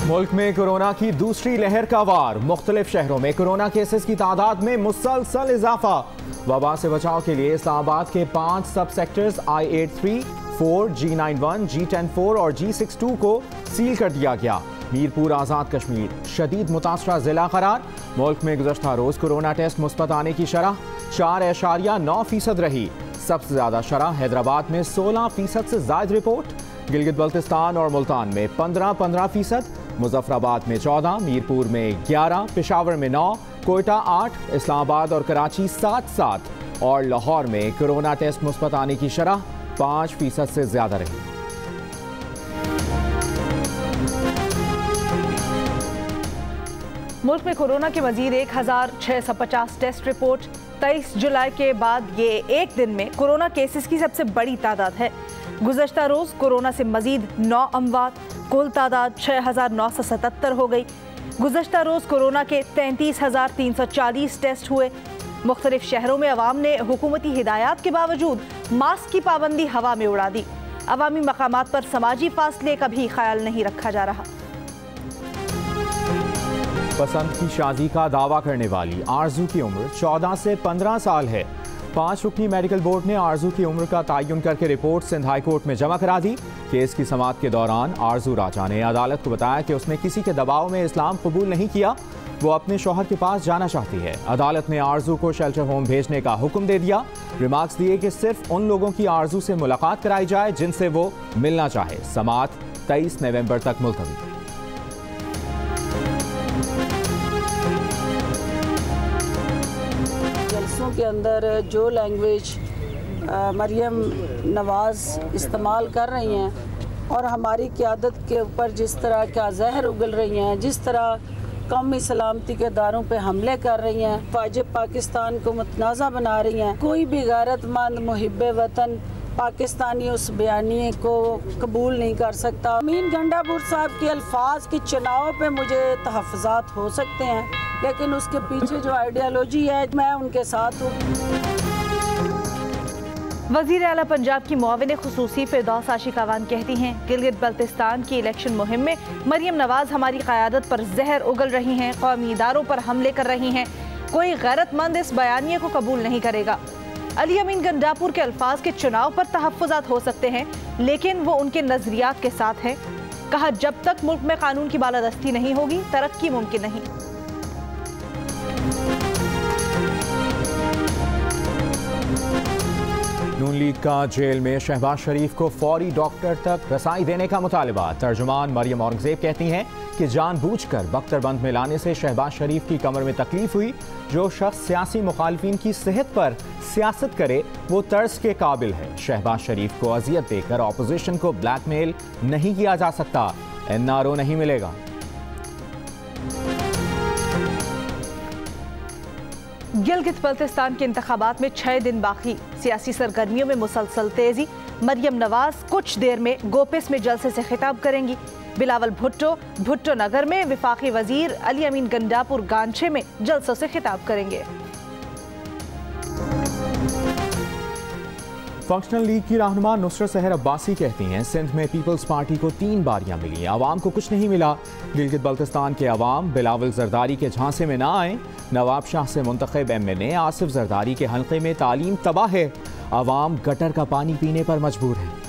मुल्क में कोरोना की दूसरी लहर का वार। मुख्तलिफ शहरों में कोरोना केसेस की तादाद में मुसलसल इजाफा। वबा से बचाव के लिए इस्लामाबाद के 5 सब सेक्टर्स I-83, 4, G91, G10-4 और G62 को सील कर दिया गया। मीरपुर आज़ाद कश्मीर शदीद मुतासरा जिला करार। मुल्क में गुज़श्ता रोज़ कोरोना टेस्ट मुस्बत आने की शरह 4.9% रही। सबसे ज़्यादा शरह हैदराबाद में 16% से ज़ायद रिपोर्ट। गिलगित बल्तिस्तान और मुल्तान में 15%, मुजफ्फराबाद में 14, मीरपुर में 11, पेशावर में 9, कोयटा 8, इस्लामाबाद और कराची 7 और लाहौर में कोरोना टेस्ट मुस्बत आने की शरह 5% से ज़्यादा रही। मुल्क में कोरोना के मजीद 1650 टेस्ट रिपोर्ट। 23 जुलाई के बाद ये एक दिन में कोरोना केसेस की सबसे बड़ी तादाद है। गुज़श्ता रोज़ कोरोना से मजीद 9 अमवात, कुल तादाद 6977 हो गई। गुज़श्ता रोज़ कोरोना के 33,340 टेस्ट हुए। मुख्तलिफ शहरों में अवाम ने हुकूमती हिदायत के बावजूद मास्क की पाबंदी हवा में उड़ा दी। अवामी मकामात पर समाजी फासले का भी ख्याल नहीं रखा जा रहा। पसंद की शादी का दावा करने वाली आरजू की उम्र 14 से 15 साल है। 5 रुकनी मेडिकल बोर्ड ने आरजू की उम्र का तयन करके रिपोर्ट सिंध हाई कोर्ट में जमा करा दी। केस की समाअत के दौरान आरजू राजा ने अदालत को बताया कि उसने किसी के दबाव में इस्लाम कबूल नहीं किया, वो अपने शौहर के पास जाना चाहती है। अदालत ने आरजू को शेल्टर होम भेजने का हुक्म दे दिया। रिमार्क्स दिए कि सिर्फ उन लोगों की आरजू से मुलाकात कराई जाए जिनसे वो मिलना चाहे। समाअत 23 नवंबर तक मुलतवी। के अंदर जो लैंग्वेज मरियम नवाज़ इस्तेमाल कर रही हैं और हमारी क़यादत के ऊपर जिस तरह का जहर उगल रही हैं, जिस तरह कौमी सलामती के दारों पे हमले कर रही हैं, वाजिब पाकिस्तान को मुतनाज़ा बना रही हैं, कोई भी गैरतमंद मुहिब्बे वतन पाकिस्तानी उस बयानी को कबूल नहीं कर सकता। अमीन गंडापुर साहब के अल्फाज के चुनाव पे मुझे तहफ़्फ़ुज़ात हो सकते हैं, लेकिन उसके पीछे जो आइडियालॉजी है मैं उनके साथ हूँ। वज़ीर आला पंजाब की मुआविन खुसूसी फिरदौस आशिकावान कहती हैं, गिलगित बल्तिस्तान की इलेक्शन मुहिम में मरियम नवाज हमारी क़यादत पर जहर उगल रही हैं, कौमी इदारों पर हमले कर रही हैं। कोई गैरतमंद इस बयानिए को कबूल नहीं करेगा। अली अमीन गंडापुर के अल्फाज के चुनाव पर तहफ़्फ़ुज़ात हो सकते हैं, लेकिन वो उनके नज़रियात के साथ हैं। कहा, जब तक मुल्क में कानून की बालादस्ती नहीं होगी तरक्की मुमकिन नहीं। नून लीग का जेल में शहबाज शरीफ को फौरी डॉक्टर तक रसाई देने का मुतालबा। तर्जुमान मरियम औरंगज़ेब कहती हैं कि जानबूझकर बख्तरबंद में लाने से शहबाज शरीफ की कमर में तकलीफ हुई। जो शख्स सियासी मुखालिफिन की सेहत पर सियासत करे वो तर्स के काबिल है। शहबाज शरीफ को अजियत देकर ऑपोजिशन को ब्लैकमेल नहीं किया जा सकता। NRO नहीं मिलेगा। गिलगित बल्तिस्तान के इंतखाबात में 6 दिन बाकी। सियासी सरगर्मियों में मुसलसल तेजी। मरियम नवाज कुछ देर में गोपिस में जलसे से खिताब करेंगी। बिलावल भुट्टो नगर में विफाकी वजीर अली अमीन गंडापुर गांछे में जलसों से खिताब करेंगे। फंक्शनल लीग की रहनुमा नुसरत सहर अब्बासी कहती हैं, सिंध में पीपल्स पार्टी को 3 बारियां मिली, आवाम को कुछ नहीं मिला। गिलगित बल्तिस्तान के अवाम बिलावल जरदारी के झांसे में ना आए। नवाब शाह से मुंतखब MNA आसिफ जरदारी के हल्के में तालीम तबाह है। आवाम गटर का पानी पीने पर मजबूर है।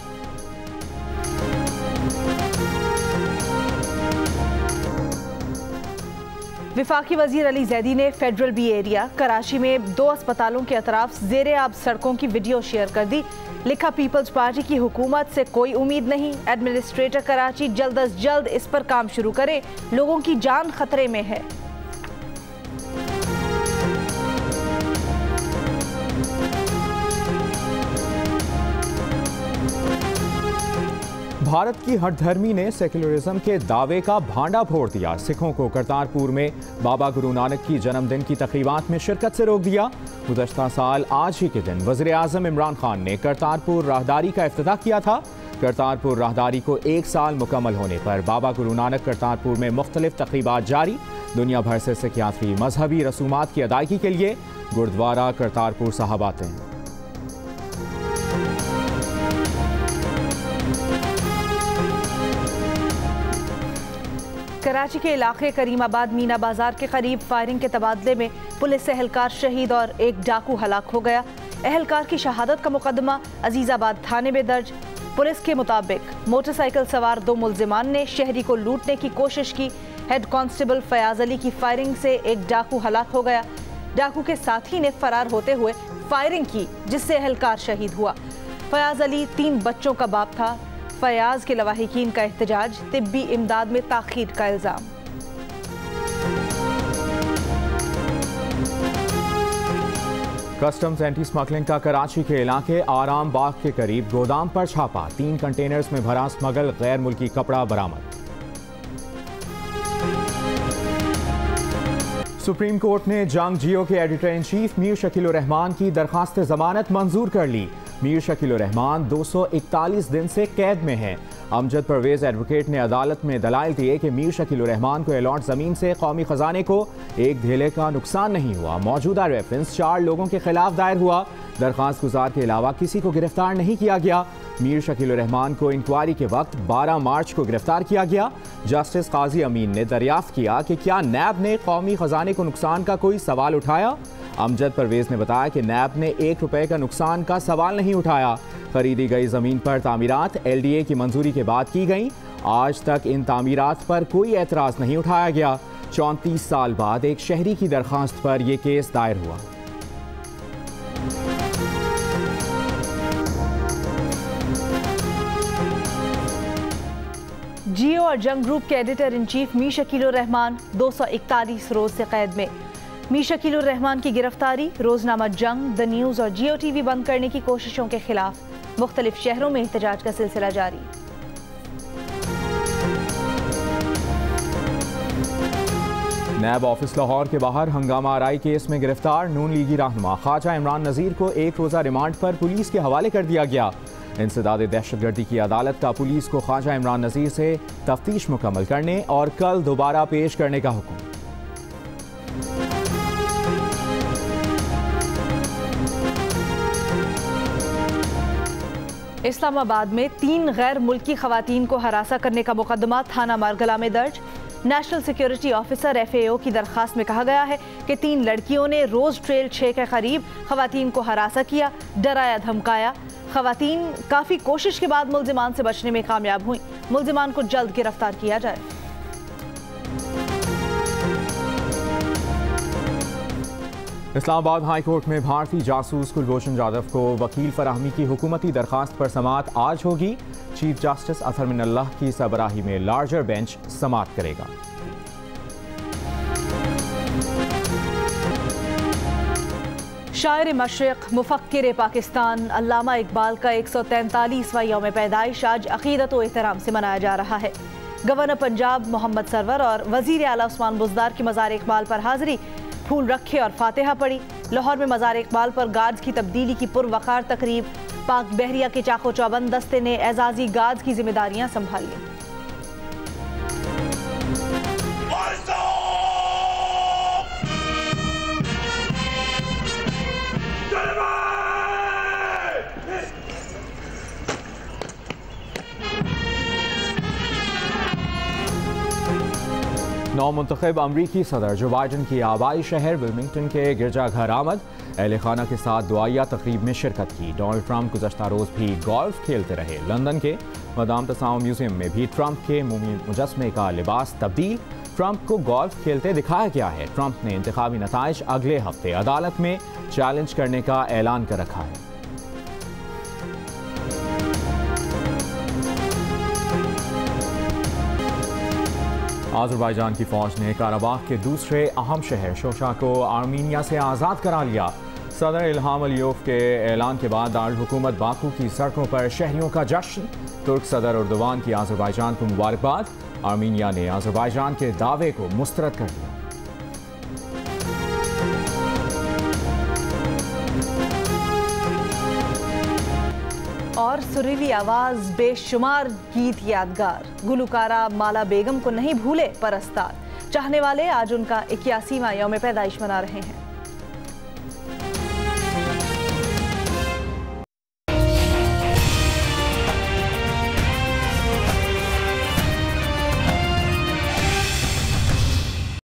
विफाकी वजीर अली जैदी ने फेडरल बी एरिया कराची में 2 अस्पतालों के अतराफ ज़ेरे आब सड़कों की वीडियो शेयर कर दी। लिखा, पीपल्स पार्टी की हुकूमत से कोई उम्मीद नहीं। एडमिनिस्ट्रेटर कराची जल्द अज जल्द इस पर काम शुरू करे, लोगों की जान खतरे में है। भारत की हठधर्मी ने सेक्युलरिज्म के दावे का भांडा फोड़ दिया। सिखों को करतारपुर में बाबा गुरु नानक की जन्मदिन की तकरीबात में शिरकत से रोक दिया। गुज़श्ता साल आज ही के दिन वज़ीर आज़म इमरान खान ने करतारपुर राहदारी का इफ्तिताह किया था। करतारपुर राहदारी को 1 साल मुकम्मल होने पर बाबा गुरु नानक करतारपुर में मुख्तलिफ तकरीबात जारी। दुनिया भर से सिख यात्री मजहबी रसूमात की अदायगी के लिए गुरुद्वारा करतारपुर साहब आते हैं। कराची के इलाके करीमाबाद मीना बाजार के करीब फायरिंग के तबादले में पुलिस एहलकार शहीद और एक डाकू हलाक हो गया। एहलकार की शहादत का मुकदमा अजीजाबाद थाने में दर्ज। पुलिस के मुताबिक मोटरसाइकिल सवार 2 मुल्जिमान ने शहरी को लूटने की कोशिश की। हेड कांस्टेबल फयाज अली की फायरिंग से एक डाकू हलाक हो गया। डाकू के साथी ने फरार होते हुए फायरिंग की, जिससे एहलकार शहीद हुआ। फयाज अली 3 बच्चों का बाप था। फयाज के लवाहिकीन का एहतजाज, तिब्बी इमदाद में ताखीर का इल्जाम। कस्टम्स एंटी स्मगलिंग का कराची के इलाके आराम बाग के करीब गोदाम पर छापा। 3 कंटेनर्स में भरा स्मगल गैर मुल्की कपड़ा बरामद। सुप्रीम कोर्ट ने जंग जियो के editor in chief Mir Shakeel Rahman की दरखास्त जमानत मंजूर कर ली। मीर शकील रहमान 241 दिन से कैद में हैं। अमजद परवेज एडवोकेट ने अदालत में दलाइल दिए कि मीर शकील रहमान को अलॉट ज़मीन से कौमी खजाने को एक धेले का नुकसान नहीं हुआ। मौजूदा रेफरेंस 4 लोगों के खिलाफ दायर हुआ। दरखास्त गुजार के अलावा किसी को गिरफ्तार नहीं किया गया। मीर शकील रहमान को इंक्वायरी के वक्त 12 मार्च को गिरफ्तार किया गया। जस्टिस काजी अमीन ने दरियाफ्त किया कि क्या नैब ने कौमी खजाने को नुकसान का कोई सवाल उठाया। अमजद परवेज ने बताया कि नैब ने 1 रुपए का नुकसान का सवाल नहीं उठाया। खरीदी गई जमीन पर तामीरात LDA की मंजूरी के बाद की गई। आज तक इन तामीरात पर कोई एतराज नहीं उठाया गया। 34 साल बाद एक शहरी की दरखास्त पर यह केस दायर हुआ। जियो और जंग ग्रुप के editor in chief Mir Shakeel Rahman 241 रोज से कैद में। मीर शकील रहमान की गिरफ्तारी रोजनामा जंग, द न्यूज़ और जियो TV बंद करने की कोशिशों के खिलाफ मुख्तलिफ शहरों में एहतजाज का सिलसिला जारी। नैब ऑफिस लाहौर के बाहर हंगामा आराई केस में गिरफ्तार नून लीगी रहनुमा ख्वाजा इमरान नज़ीर को 1 रोज़ा रिमांड पर पुलिस के हवाले कर दिया गया। इंसदाद दहशतगर्दी की अदालत का पुलिस को ख्वाजा इमरान नज़ीर से तफ्तीश मुकम्मल करने और कल दोबारा पेश करने का हुक्म। इस्लामाबाद में 3 गैर मुल्की खवातीन को हरासा करने का मुकदमा थाना मारगला में दर्ज। नेशनल सिक्योरिटी ऑफिसर FAO की दरखास्त में कहा गया है कि 3 लड़कियों ने रोज ट्रेल 6 के करीब खवातीन को हरासा किया, डराया धमकाया। खवातीन काफ़ी कोशिश के बाद मुल्जिमान से बचने में कामयाब हुई। मुल्जिमान को जल्द गिरफ्तार किया जाए। इस्लामाबाद हाई कोर्ट में भारतीय जासूस कुलभूषण जाधव को वकील फराहमी की हुकूमती दरखास्त पर समाअत आज होगी। चीफ जस्टिस अतहर मिनल्लाह की सरबराही में लार्जर बेंच समाअत करेगा। शायर मशरिक़, मुफक्किर पाकिस्तान अल्लामा इकबाल का 143वां यौम पैदाइश आज अक़ीदत व एहतराम से मनाया जा रहा है। गवर्नर पंजाब मोहम्मद सरवर और वज़ीर आला उस्मान बुज़दार की मज़ार इकबाल पर हाज़िरी, फूल रखे और फातिहा पड़ी। लाहौर में मज़ार इकबाल पर गार्ड्स की तब्दीली की पुरवकार तकरीब। पाक बहरिया के चाको चौबंद दस्ते ने एजाजी गार्ड्स की जिम्मेदारियां संभाली। नौ मुंतखब अमरीकी सदर जो बाइडन की आबाई शहर विल्मिंगटन के गिरजाघर आमद। अहले खाना के साथ दुआया तकरीब में शिरकत की। डोनाल्ड ट्रंप गुज़श्ता रोज़ भी गोल्फ खेलते रहे। लंदन के मदाम तसाउम म्यूजियम में भी ट्रंप के मुजस्मे का लिबास तब्दील। ट्रंप को गोल्फ खेलते दिखाया गया है। ट्रंप ने इंतखाबी नताइज अगले हफ्ते अदालत में चैलेंज करने का ऐलान कर रखा है। आज़रबाईजान की फौज ने काराबाख के दूसरे अहम शहर शोशा को आर्मीनिया से आज़ाद करा लिया। सदर इल्हाम अलियोव के ऐलान के बाद दारुल हुकूमत बाकू की सड़कों पर शहरियों का जश्न। तुर्क सदर उर्दवान की आज़रबाईजान को मुबारकबाद। आर्मीनिया ने आज़रबाईजान के दावे को मुस्तरद कर दिया। और सुरीली आवाज, बेशुमार गीत यादगार। गुलकारा माला बेगम को नहीं भूले परस्तार। चाहने वाले आज उनका 81वां यौम पैदाइश मना रहे हैं।